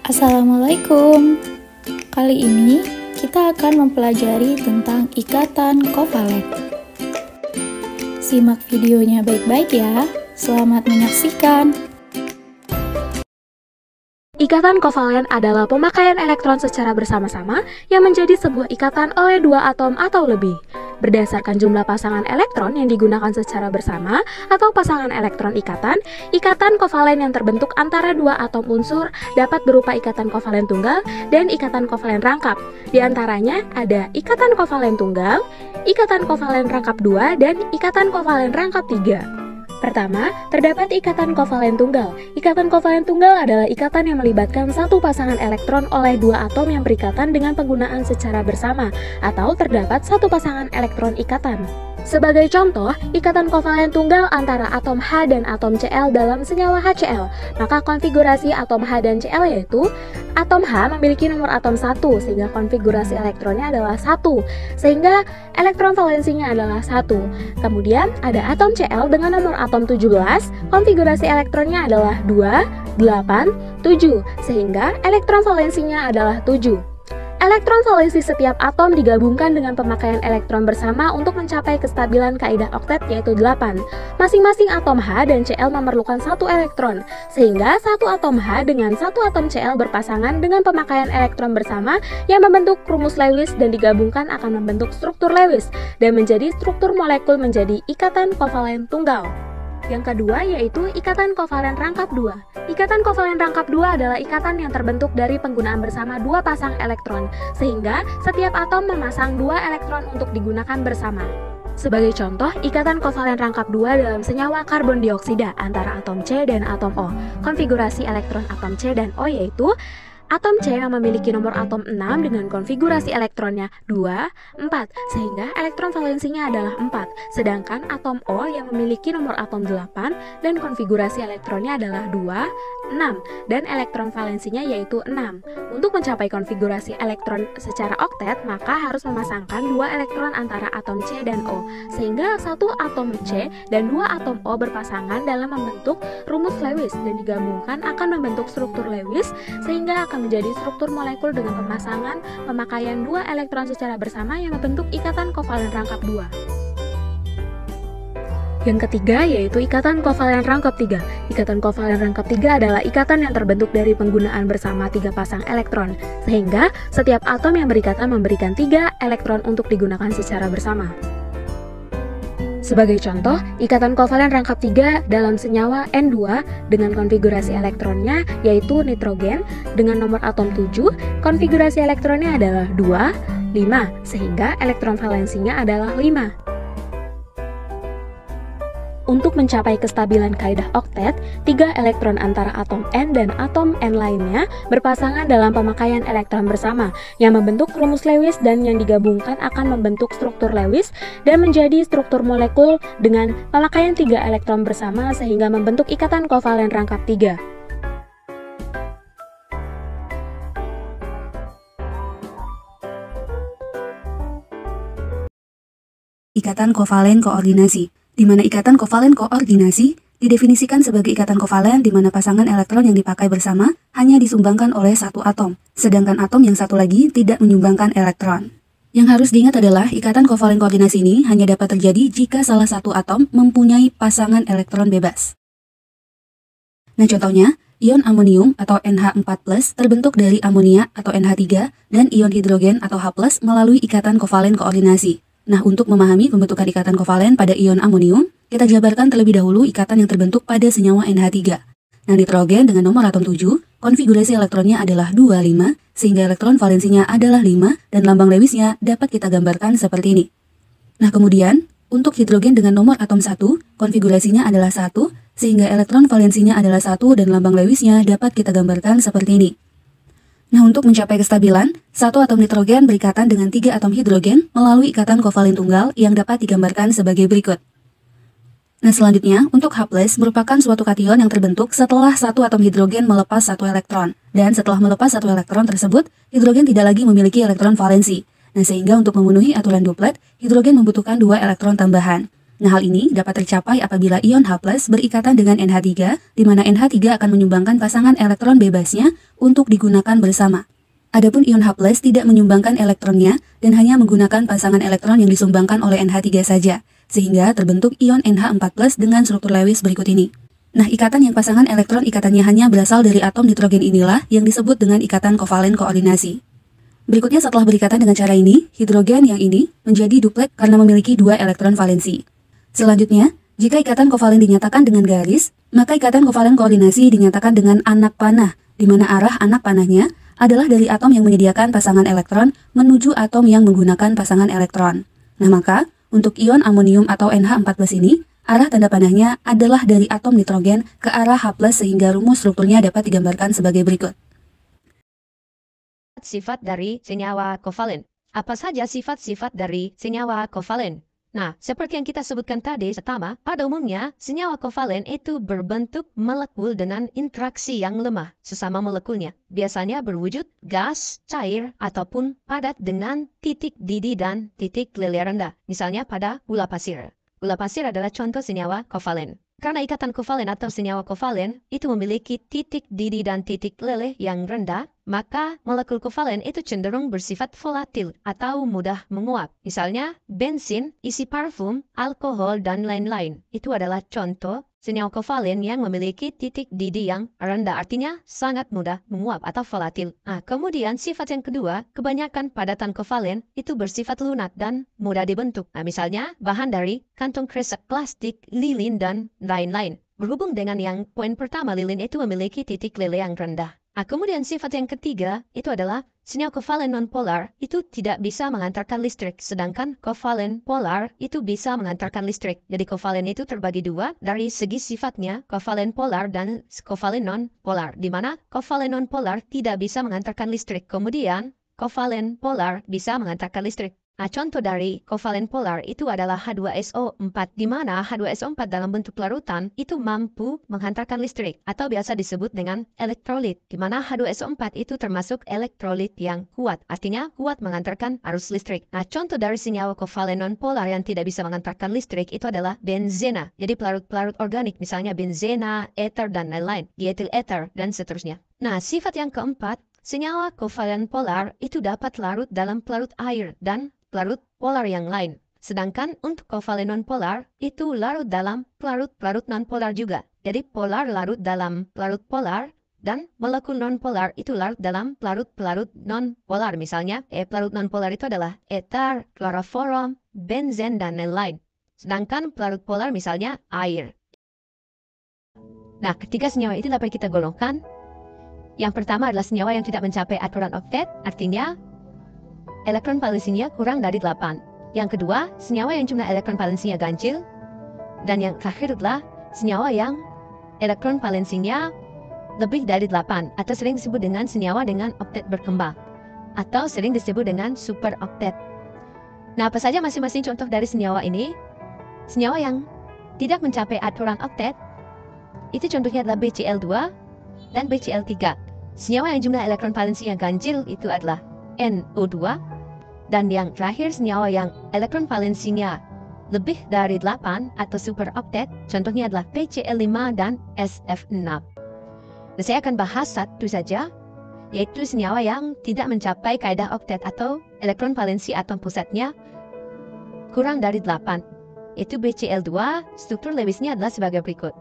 Assalamualaikum. Kali ini kita akan mempelajari tentang ikatan kovalen. Simak videonya baik-baik ya. Selamat menyaksikan. Ikatan kovalen adalah pemakaian elektron secara bersama-sama yang menjadi sebuah ikatan oleh dua atom atau lebih. Berdasarkan jumlah pasangan elektron yang digunakan secara bersama atau pasangan elektron ikatan, ikatan kovalen yang terbentuk antara dua atom unsur dapat berupa ikatan kovalen tunggal dan ikatan kovalen rangkap. Di antaranya ada ikatan kovalen tunggal, ikatan kovalen rangkap 2, dan ikatan kovalen rangkap 3. Pertama, terdapat ikatan kovalen tunggal. Ikatan kovalen tunggal adalah ikatan yang melibatkan satu pasangan elektron oleh dua atom yang berikatan dengan penggunaan secara bersama, atau terdapat satu pasangan elektron ikatan. Sebagai contoh, ikatan kovalen tunggal antara atom H dan atom Cl dalam senyawa HCl. Maka konfigurasi atom H dan Cl yaitu atom H memiliki nomor atom 1 sehingga konfigurasi elektronnya adalah 1, sehingga elektron valensinya adalah 1. Kemudian ada atom Cl dengan nomor atom 17, konfigurasi elektronnya adalah 2, 8, 7, sehingga elektron valensinya adalah 7. Elektron valensi setiap atom digabungkan dengan pemakaian elektron bersama untuk mencapai kestabilan kaidah oktet yaitu 8. Masing-masing atom H dan Cl memerlukan satu elektron, sehingga satu atom H dengan satu atom Cl berpasangan dengan pemakaian elektron bersama yang membentuk rumus Lewis dan digabungkan akan membentuk struktur Lewis dan menjadi struktur molekul menjadi ikatan kovalen tunggal. Yang kedua yaitu ikatan kovalen rangkap 2. Ikatan kovalen rangkap 2 adalah ikatan yang terbentuk dari penggunaan bersama dua pasang elektron, sehingga setiap atom memasang dua elektron untuk digunakan bersama. Sebagai contoh, ikatan kovalen rangkap 2 dalam senyawa karbon dioksida antara atom C dan atom O. Konfigurasi elektron atom C dan O yaitu atom C yang memiliki nomor atom 6 dengan konfigurasi elektronnya 2, 4, sehingga elektron valensinya adalah 4. Sedangkan atom O yang memiliki nomor atom 8 dan konfigurasi elektronnya adalah 2, 6, dan elektron valensinya yaitu 6. Untuk mencapai konfigurasi elektron secara oktet, maka harus memasangkan dua elektron antara atom C dan O, sehingga satu atom C dan dua atom O berpasangan dalam membentuk rumus Lewis dan digabungkan akan membentuk struktur Lewis, sehingga akan menjadi struktur molekul dengan pemasangan pemakaian dua elektron secara bersama yang membentuk ikatan kovalen rangkap 2. Yang ketiga yaitu ikatan kovalen rangkap 3. Ikatan kovalen rangkap 3 adalah ikatan yang terbentuk dari penggunaan bersama tiga pasang elektron, sehingga setiap atom yang berikatan memberikan 3 elektron untuk digunakan secara bersama. Sebagai contoh, ikatan kovalen rangkap 3 dalam senyawa N2 dengan konfigurasi elektronnya yaitu nitrogen dengan nomor atom 7, konfigurasi elektronnya adalah 2, 5, sehingga elektron valensinya adalah 5. Untuk mencapai kestabilan kaidah oktet, 3 elektron antara atom N dan atom N lainnya berpasangan dalam pemakaian elektron bersama yang membentuk rumus Lewis dan yang digabungkan akan membentuk struktur Lewis dan menjadi struktur molekul dengan pemakaian 3 elektron bersama sehingga membentuk ikatan kovalen rangkap 3. Ikatan kovalen koordinasi, di mana ikatan kovalen koordinasi didefinisikan sebagai ikatan kovalen di mana pasangan elektron yang dipakai bersama hanya disumbangkan oleh satu atom, sedangkan atom yang satu lagi tidak menyumbangkan elektron. Yang harus diingat adalah ikatan kovalen koordinasi ini hanya dapat terjadi jika salah satu atom mempunyai pasangan elektron bebas. Nah contohnya, ion amonium atau NH4+ terbentuk dari amonia atau NH3 dan ion hidrogen atau H+ melalui ikatan kovalen koordinasi. Nah, untuk memahami pembentukan ikatan kovalen pada ion amonium, kita jabarkan terlebih dahulu ikatan yang terbentuk pada senyawa NH3. Nah, nitrogen dengan nomor atom 7, konfigurasi elektronnya adalah 25, sehingga elektron valensinya adalah 5, dan lambang Lewisnya dapat kita gambarkan seperti ini. Nah, kemudian, untuk hidrogen dengan nomor atom 1, konfigurasinya adalah 1, sehingga elektron valensinya adalah 1, dan lambang Lewisnya dapat kita gambarkan seperti ini. Nah, untuk mencapai kestabilan, satu atom nitrogen berikatan dengan 3 atom hidrogen melalui ikatan kovalen tunggal yang dapat digambarkan sebagai berikut. Nah, selanjutnya, untuk H+ merupakan suatu kation yang terbentuk setelah satu atom hidrogen melepas satu elektron. Dan setelah melepas satu elektron tersebut, hidrogen tidak lagi memiliki elektron valensi. Nah, sehingga untuk memenuhi aturan duplet, hidrogen membutuhkan 2 elektron tambahan. Nah, hal ini dapat tercapai apabila ion H+ berikatan dengan NH3, di mana NH3 akan menyumbangkan pasangan elektron bebasnya untuk digunakan bersama. Adapun ion H+ tidak menyumbangkan elektronnya dan hanya menggunakan pasangan elektron yang disumbangkan oleh NH3 saja, sehingga terbentuk ion NH4+ dengan struktur Lewis berikut ini. Nah, ikatan yang pasangan elektron ikatannya hanya berasal dari atom nitrogen inilah yang disebut dengan ikatan kovalen koordinasi. Berikutnya setelah berikatan dengan cara ini, hidrogen yang ini menjadi duplek karena memiliki 2 elektron valensi. Selanjutnya, jika ikatan kovalen dinyatakan dengan garis, maka ikatan kovalen koordinasi dinyatakan dengan anak panah, di mana arah anak panahnya adalah dari atom yang menyediakan pasangan elektron menuju atom yang menggunakan pasangan elektron. Nah, maka untuk ion amonium atau NH4+ ini, arah tanda panahnya adalah dari atom nitrogen ke arah H+ sehingga rumus strukturnya dapat digambarkan sebagai berikut. Sifat dari senyawa kovalen. Apa saja sifat-sifat dari senyawa kovalen? Nah, seperti yang kita sebutkan tadi pertama, pada umumnya senyawa kovalen itu berbentuk molekul dengan interaksi yang lemah sesama molekulnya. Biasanya berwujud gas, cair, ataupun padat dengan titik didih dan titik leleh rendah. Misalnya pada gula pasir. Gula pasir adalah contoh senyawa kovalen. Karena ikatan kovalen atau senyawa kovalen itu memiliki titik didih dan titik leleh yang rendah, maka molekul kovalen itu cenderung bersifat volatil atau mudah menguap. Misalnya, bensin, isi parfum, alkohol, dan lain-lain. Itu adalah contoh senyawa kovalen yang memiliki titik didih yang rendah, artinya sangat mudah menguap atau volatil. Nah, kemudian sifat yang kedua, kebanyakan padatan kovalen itu bersifat lunak dan mudah dibentuk. Nah, misalnya bahan dari kantong kresek plastik, lilin, dan lain-lain. Berhubung dengan yang poin pertama, lilin itu memiliki titik leleh yang rendah. Nah, kemudian sifat yang ketiga itu adalah senyawa kovalen nonpolar itu tidak bisa mengantarkan listrik, sedangkan kovalen polar itu bisa mengantarkan listrik. Jadi kovalen itu terbagi dua dari segi sifatnya, kovalen polar dan kovalen nonpolar, di mana kovalen nonpolar tidak bisa mengantarkan listrik, kemudian kovalen polar bisa mengantarkan listrik. Nah, contoh dari kovalen polar itu adalah H2SO4, di mana H2SO4 dalam bentuk larutan itu mampu menghantarkan listrik, atau biasa disebut dengan elektrolit, di mana H2SO4 itu termasuk elektrolit yang kuat, artinya kuat mengantarkan arus listrik. Nah, contoh dari senyawa kovalen nonpolar yang tidak bisa mengantarkan listrik itu adalah benzena, jadi pelarut-pelarut organik, misalnya benzena, ether, dan lain-lain, dietil ether, dan seterusnya. Nah, sifat yang keempat, senyawa kovalen polar itu dapat larut dalam pelarut air dan pelarut polar yang lain. Sedangkan untuk kovalen nonpolar itu larut dalam pelarut-pelarut nonpolar juga. Jadi polar larut dalam pelarut polar dan molekul nonpolar itu larut dalam pelarut-pelarut nonpolar. Misalnya, pelarut nonpolar itu adalah ether, kloroform, benzen, dan lain-lain. Sedangkan pelarut polar misalnya air. Nah, ketiga senyawa itu dapat kita golongkan. Yang pertama adalah senyawa yang tidak mencapai aturan oktet, artinya elektron valensinya kurang dari 8. Yang kedua, senyawa yang jumlah elektron valensinya ganjil. Dan yang terakhir adalah senyawa yang elektron valensinya lebih dari 8, atau sering disebut dengan senyawa dengan oktet berkembang, atau sering disebut dengan superoktet. Nah, apa saja masing-masing contoh dari senyawa ini? Senyawa yang tidak mencapai aturan oktet, itu contohnya adalah BCl2 dan BCl3. Senyawa yang jumlah elektron valensinya ganjil itu adalah NO2. Dan yang terakhir, senyawa yang elektron valensinya lebih dari 8 atau superoktet, contohnya adalah PCl5 dan SF6. Nah, saya akan bahas satu saja, yaitu senyawa yang tidak mencapai kaidah oktet atau elektron valensi atom pusatnya kurang dari 8. Itu BCl2, struktur Lewisnya adalah sebagai berikut.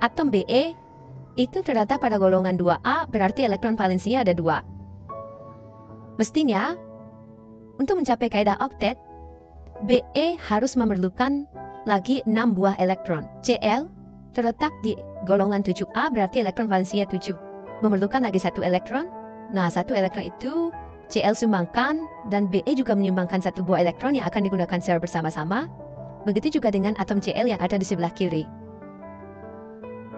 Atom Be itu terdapat pada golongan 2A, berarti elektron valensinya ada 2. Mestinya, untuk mencapai kaidah oktet, Be harus memerlukan lagi 6 buah elektron. Cl terletak di golongan 7A, berarti elektron valensinya 7. Memerlukan lagi 1 elektron. Nah, 1 elektron itu Cl sumbangkan, dan Be juga menyumbangkan 1 buah elektron yang akan digunakan secara bersama-sama. Begitu juga dengan atom Cl yang ada di sebelah kiri.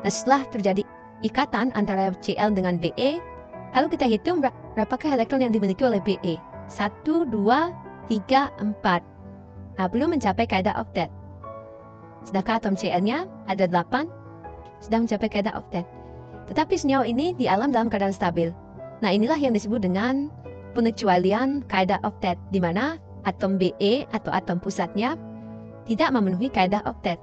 Nah, setelah terjadi ikatan antara Cl dengan Be, lalu kita hitung berapakah elektron yang dimiliki oleh Be. 1, 2, 3, 4. Nah, belum mencapai kaidah oktet. Sedangkan atom Cl-nya ada 8, sedang mencapai kaidah oktet. Tetapi senyawa ini di alam dalam keadaan stabil. Nah, inilah yang disebut dengan pengecualian kaidah oktet, di mana atom Be atau atom pusatnya tidak memenuhi kaidah oktet.